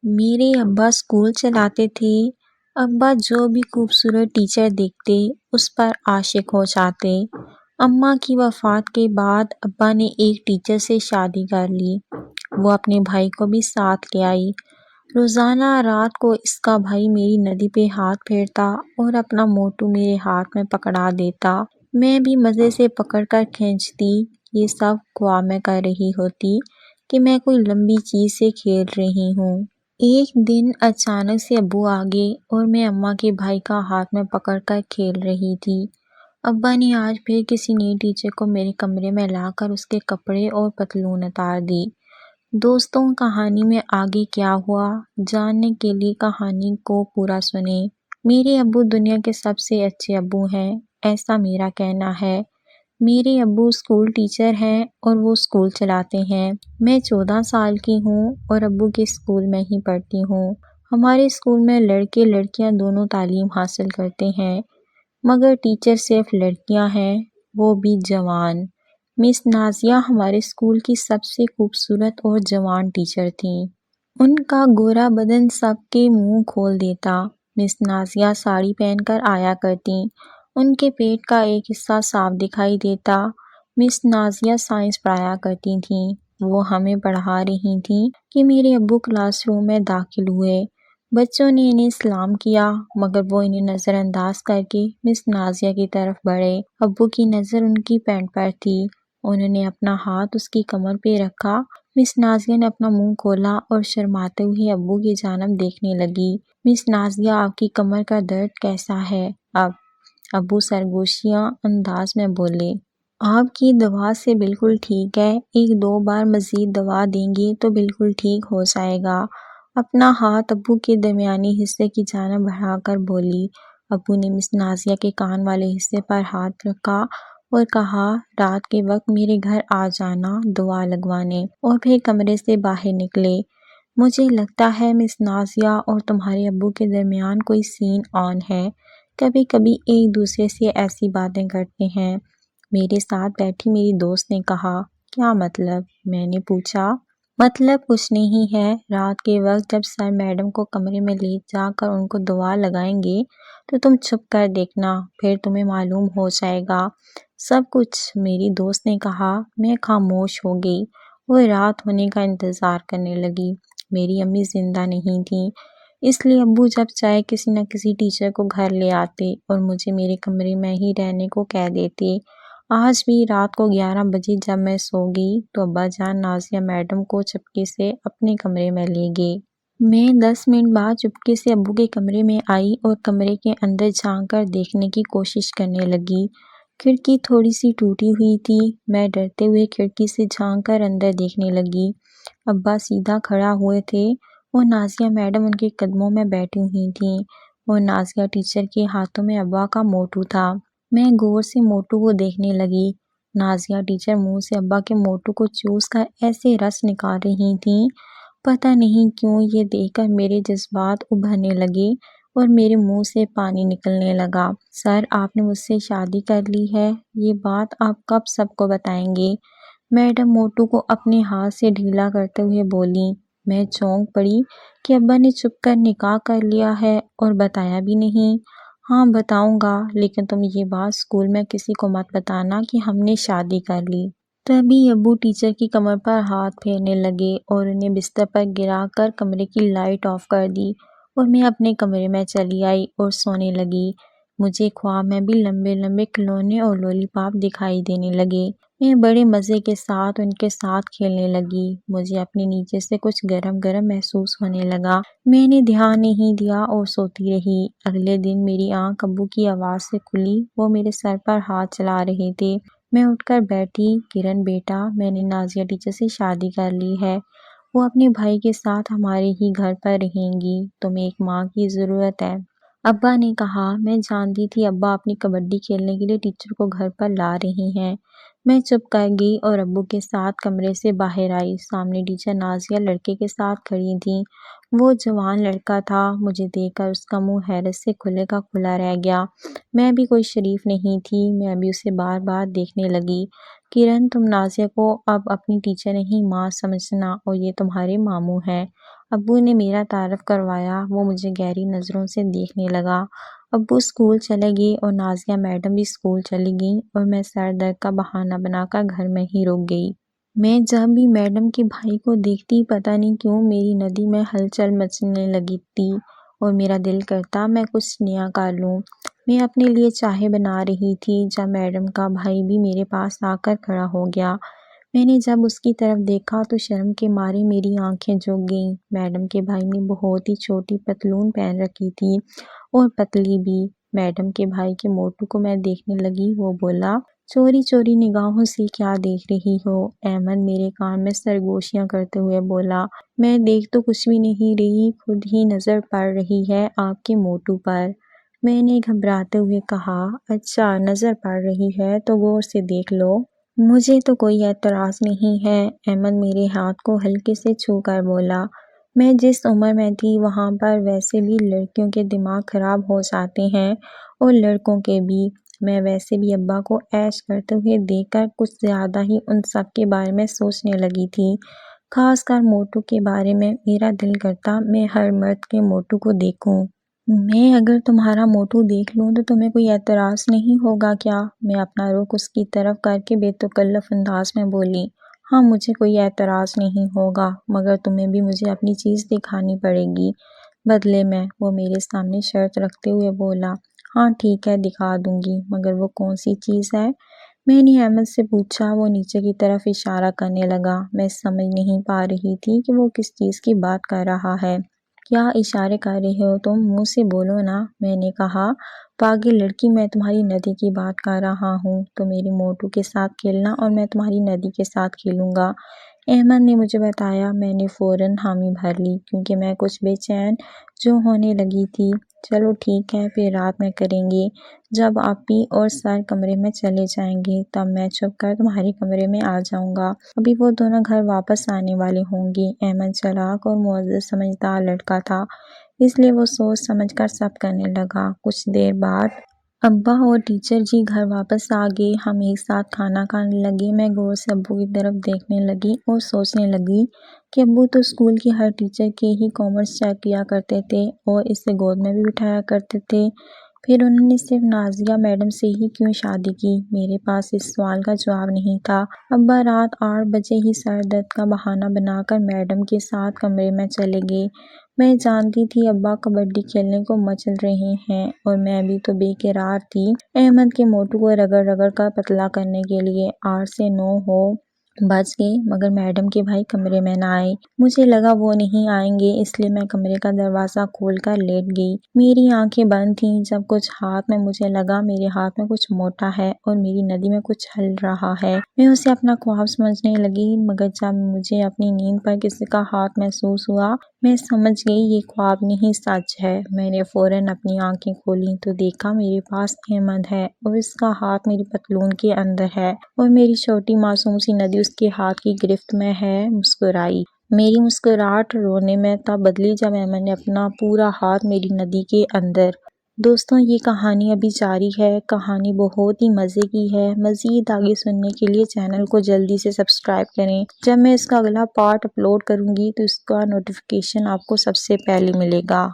میرے ابا اسکول چلاتے تھے۔ ابا جو بھی خوبصورت ٹیچر دیکھتے اس پر عاشق ہو جاتے۔ اماں کی وفات کے بعد ابا نے ایک ٹیچر سے شادی کر لی۔ وہ اپنے بھائی کو بھی ساتھ لے آئی۔ روزانہ رات کو اس کا بھائی میری ندی پہ ہاتھ پھیرتا اور اپنا موٹو میرے ہاتھ میں پکڑا دیتا۔ میں بھی مزے سے پکڑ کر کھینچتی۔ یہ سب خواب میں کر رہی ہوتی کہ میں کوئی لمبی چیز سے کھیل رہی ہوں۔ ایک دن اچانک سے ابو آ گئے اور میں اماں کے بھائی کا ہاتھ میں پکڑ کر کھیل رہی تھی۔ ابا نے آج پھر کسی نئی ٹیچر کو میرے کمرے میں لا کر اس کے کپڑے اور پتلون اتار دی۔ دوستوں، کہانی میں آگے کیا ہوا جاننے کے لیے کہانی کو پورا سنیں۔ میرے ابو دنیا کے سب سے اچھے ابو ہیں، ایسا میرا کہنا ہے۔ میرے ابو اسکول ٹیچر ہیں اور وہ اسکول چلاتے ہیں۔ میں 14 سال کی ہوں اور ابو کے اسکول میں ہی پڑھتی ہوں۔ ہمارے اسکول میں لڑکے لڑکیاں دونوں تعلیم حاصل کرتے ہیں، مگر ٹیچر صرف لڑکیاں ہیں، وہ بھی جوان۔ مس نازیہ ہمارے اسکول کی سب سے خوبصورت اور جوان ٹیچر تھیں۔ ان کا گورا بدن سب کے منہ کھول دیتا۔ مس نازیہ ساڑی پہن کر آیا کرتیں۔ ان کے پیٹ کا ایک حصہ صاف دکھائی دیتا۔ مس نازیہ سائنس پڑھایا کرتی تھیں۔ وہ ہمیں پڑھا رہی تھیں کہ میرے ابو کلاس روم میں داخل ہوئے۔ بچوں نے انہیں سلام کیا مگر وہ انہیں نظر انداز کر کے مس نازیہ کی طرف بڑھے۔ ابو کی نظر ان کی پینٹ پر تھی۔ انہوں نے اپنا ہاتھ اس کی کمر پہ رکھا۔ مس نازیہ نے اپنا منہ کھولا اور شرماتے ہوئے ابو کی جانب دیکھنے لگی۔ مس نازیہ، آپ کی کمر کا درد کیسا ہے اب؟ ابو سرگوشیاں انداز میں بولے۔ آپ کی دوا سے بالکل ٹھیک ہے، 1-2 بار مزید دوا دیں گے تو بالکل ٹھیک ہو جائے گا۔ اپنا ہاتھ ابو کے درمیانی حصے کی جانب بڑھا کر بولی۔ ابو نے مس نازیہ کے کان والے حصے پر ہاتھ رکھا اور کہا، رات کے وقت میرے گھر آ جانا دوا لگوانے، اور پھر کمرے سے باہر نکلے۔ مجھے لگتا ہے مس نازیہ اور تمہارے ابو کے درمیان کوئی سین آن ہے، کبھی کبھی ایک دوسرے سے ایسی باتیں کرتے ہیں۔ میرے ساتھ بیٹھی میری دوست نے کہا، کیا مطلب؟ میں نے پوچھا۔ مطلب کچھ نہیں ہے، رات کے وقت جب سر میڈم کو کمرے میں لے جا کر ان کو دوا لگائیں گے تو تم چھپ کر دیکھنا، پھر تمہیں معلوم ہو جائے گا سب کچھ، میری دوست نے کہا۔ میں خاموش ہو گئی اور رات ہونے کا انتظار کرنے لگی۔ میری امی زندہ نہیں تھیں، اس لیے ابو جب چاہے کسی نہ کسی ٹیچر کو گھر لے آتے اور مجھے میرے کمرے میں ہی رہنے کو کہہ دیتے۔ آج بھی رات کو 11 بجے جب میں سو گئی تو ابا جان نازیہ میڈم کو چپکے سے اپنے کمرے میں لے گئے۔ میں 10 منٹ بعد چپکے سے ابو کے کمرے میں آئی اور کمرے کے اندر جھانک کر دیکھنے کی کوشش کرنے لگی۔ کھڑکی تھوڑی سی ٹوٹی ہوئی تھی۔ میں ڈرتے ہوئے کھڑکی سے جھانک کر اندر دیکھنے لگی۔ ابا سیدھا کھڑا ہوئے تھے اور نازیہ میڈم ان کے قدموں میں بیٹھی ہوئی تھیں اور نازیہ ٹیچر کے ہاتھوں میں ابا کا موٹو تھا۔ میں غور سے موٹو کو دیکھنے لگی۔ نازیہ ٹیچر منہ سے ابا کے موٹو کو چوس کر ایسے رس نکال رہی تھیں، پتہ نہیں کیوں یہ دیکھ کر میرے جذبات ابھرنے لگے اور میرے منہ سے پانی نکلنے لگا۔ سر، آپ نے مجھ سے شادی کر لی ہے، یہ بات آپ کب سب کو بتائیں گے؟ میڈم موٹو کو اپنے ہاتھ سے ڈھیلا کرتے ہوئے بولیں۔ میں چونک پڑی کہ ابا نے چھپ کر نکاح کر لیا ہے اور بتایا بھی نہیں۔ ہاں بتاؤں گا، لیکن تم یہ بات اسکول میں کسی کو مت بتانا کہ ہم نے شادی کر لی۔ تبھی ابو ٹیچر کی کمر پر ہاتھ پھیرنے لگے اور انہیں بستر پر گرا کر کمرے کی لائٹ آف کر دی اور میں اپنے کمرے میں چلی آئی اور سونے لگی۔ مجھے خواب میں بھی لمبے لمبے کھلونے اور لولی پاپ دکھائی دینے لگے۔ میں بڑے مزے کے ساتھ ان کے ساتھ کھیلنے لگی۔ مجھے اپنے نیچے سے کچھ گرم گرم محسوس ہونے لگا۔ میں نے دھیان نہیں دیا اور سوتی رہی۔ اگلے دن میری آنکھ ابو کی آواز سے کھلی، وہ میرے سر پر ہاتھ چلا رہے تھے۔ میں اٹھ کر بیٹھی۔ کرن بیٹا، میں نے نازیہ ٹیچر سے شادی کر لی ہے، وہ اپنے بھائی کے ساتھ ہمارے ہی گھر پر رہیں گی، تمہیں ایک ماں کی ضرورت ہے۔ ابا نے کہا۔ میں جانتی تھی ابا اپنی کبڈی کھیلنے کے لیے ٹیچر کو گھر پر لا رہے ہیں۔ میں چپ کر گئی اور ابو کے ساتھ کمرے سے باہر آئی۔ سامنے ٹیچر نازیہ لڑکے کے ساتھ کھڑی تھیں۔ وہ جوان لڑکا تھا۔ مجھے دیکھ کر اس کا منہ حیرت سے کھلے کا کھلا رہ گیا۔ میں بھی کوئی شریف نہیں تھی، میں بھی اسے بار بار دیکھنے لگی۔ کرن، تم نازیہ کو اب اپنی ٹیچر نہیں ماں سمجھنا، اور یہ تمہارے ماموں ہیں۔ ابو نے میرا تعارف کروایا۔ وہ مجھے گہری نظروں سے دیکھنے لگا۔ ابو اسکول چلے گئے اور نازیہ میڈم بھی اسکول چلی گئیں اور میں سر درد کا بہانہ بنا کر گھر میں ہی رک گئی۔ میں جب بھی میڈم کے بھائی کو دیکھتی پتہ نہیں کیوں میری ندی میں ہلچل مچنے لگی تھی اور میرا دل کرتا میں کچھ نیا کر لوں۔ میں اپنے لیے چائے بنا رہی تھی جب میڈم کا بھائی بھی میرے پاس آ کر کھڑا ہو گیا۔ میں نے جب اس کی طرف دیکھا تو شرم کے مارے میری آنکھیں جھک گئیں۔ میڈم کے بھائی نے بہت ہی چھوٹی پتلون پہن رکھی تھی اور پتلی بھی۔ میڈم کے بھائی کے موٹو کو میں دیکھنے لگی۔ وہ بولا، چوری چوری نگاہوں سے کیا دیکھ رہی ہو؟ احمد میرے کان میں سرگوشیاں کرتے ہوئے بولا، میں دیکھ تو کچھ بھی نہیں رہی، خود ہی نظر پڑ رہی ہے آپ کے موٹو پر۔ میں نے گھبراتے ہوئے کہا، اچھا نظر پڑ رہی ہے تو غور سے دیکھ لو۔ مجھے تو کوئی اعتراض نہیں ہے۔ احمد میرے ہاتھ کو ہلکے سے چھو کر بولا، میں جس عمر میں تھی وہاں پر ویسے بھی لڑکیوں کے دماغ خراب ہو جاتے ہیں اور لڑکوں کے بھی۔ میں ویسے بھی ابا کو عیش کرتے ہوئے دیکھ کر کچھ زیادہ ہی ان سب کے بارے میں سوچنے لگی تھی، خاص کر موٹو کے بارے میں۔ میرا دل کرتا میں ہر مرد کے موٹو کو دیکھوں۔ میں اگر تمہارا موٹو دیکھ لوں تو تمہیں کوئی اعتراض نہیں ہوگا کیا؟ میں اپنا رخ اس کی طرف کر کے بے تکلف انداز میں بولی، ہاں مجھے کوئی اعتراض نہیں ہوگا، مگر تمہیں بھی مجھے اپنی چیز دکھانی پڑے گی بدلے میں۔ وہ میرے سامنے شرط رکھتے ہوئے بولا، ہاں ٹھیک ہے دکھا دوں گی، مگر وہ کون سی چیز ہے؟ میں نے احمد سے پوچھا۔ وہ نیچے کی طرف اشارہ کرنے لگا۔ میں سمجھ نہیں پا رہی تھی کہ وہ کس چیز کی بات کر رہا ہے۔ کیا اشارے کر رہے ہو تم؟ منہ سے بولو نا۔ میں نے کہا، پاگل لڑکی، میں تمہاری ندی کی بات کر رہا ہوں۔ تو میرے موٹو کے ساتھ کھیلنا اور میں تمہاری ندی کے ساتھ کھیلوں گا۔ احمد نے مجھے بتایا۔ میں نے فوراً حامی بھر لی کیونکہ میں کچھ بے چین جو ہونے لگی تھی۔ چلو ٹھیک ہے، پھر رات میں کریں گے۔ جب آپی اور سر کمرے میں چلے جائیں گے تب میں چھپ کر تمہارے کمرے میں آ جاؤں گا۔ ابھی وہ دونوں گھر واپس آنے والے ہوں گے۔ احمد چالاک اور مہذب سمجھدار لڑکا تھا، اس لیے وہ سوچ سمجھ کر سب کرنے لگا۔ کچھ دیر بعد ابا اور ٹیچر جی گھر واپس آ گئے۔ ہم ایک ساتھ کھانا کھانے لگے۔ میں غور سے ابو کی طرف دیکھنے لگی اور سوچنے لگی کہ ابو تو اسکول کی ہر ٹیچر کے ہی کامنٹس چیک کیا کرتے تھے اور اسے گود میں بھی بٹھایا کرتے تھے، پھر انہوں نے صرف نازیہ میڈم سے ہی کیوں شادی کی؟ میرے پاس اس سوال کا جواب نہیں تھا۔ ابا رات 8 بجے ہی سر درد کا بہانہ بنا کر میڈم کے ساتھ کمرے میں چلے گئے۔ میں جانتی تھی ابا کبڈی کھیلنے کو مچل رہے ہیں اور میں بھی تو بے قرار تھی احمد کے موٹو کو رگڑ رگڑ کر پتلا کرنے کے لیے۔ 8 سے 9 بج گئے مگر میڈم کے بھائی کمرے میں نہ آئے۔ مجھے لگا وہ نہیں آئیں گے، اس لیے میں کمرے کا دروازہ کھول کر لیٹ گئی۔ میری آنکھیں بند تھیں جب کچھ ہاتھ میں مجھے لگا میرے ہاتھ میں کچھ موٹا ہے اور میری ندی میں کچھ ہل رہا ہے۔ میں اسے اپنا خواب سمجھنے لگی، مگر جب مجھے اپنی نیند پر کسی کا ہاتھ محسوس ہوا میں سمجھ گئی یہ خواب نہیں سچ ہے۔ میں نے فوراً اپنی آنکھیں کھولیں تو دیکھا میرے پاس احمد ہے اور اس کا ہاتھ میری پتلون کے اندر ہے اور میری چھوٹی معصوم سی ندی اس کے ہاتھ کی گرفت میں ہے۔ مسکرائی۔ میری مسکراہٹ رونے میں تب بدلی جب احمد نے اپنا پورا ہاتھ میری ندی کے اندر۔ دوستوں یہ کہانی ابھی جاری ہے۔ کہانی بہت ہی مزے کی ہے۔ مزید آگے سننے کے لیے چینل کو جلدی سے سبسکرائب کریں۔ جب میں اس کا اگلا پارٹ اپلوڈ کروں گی تو اس کا نوٹیفیکیشن آپ کو سب سے پہلے ملے گا۔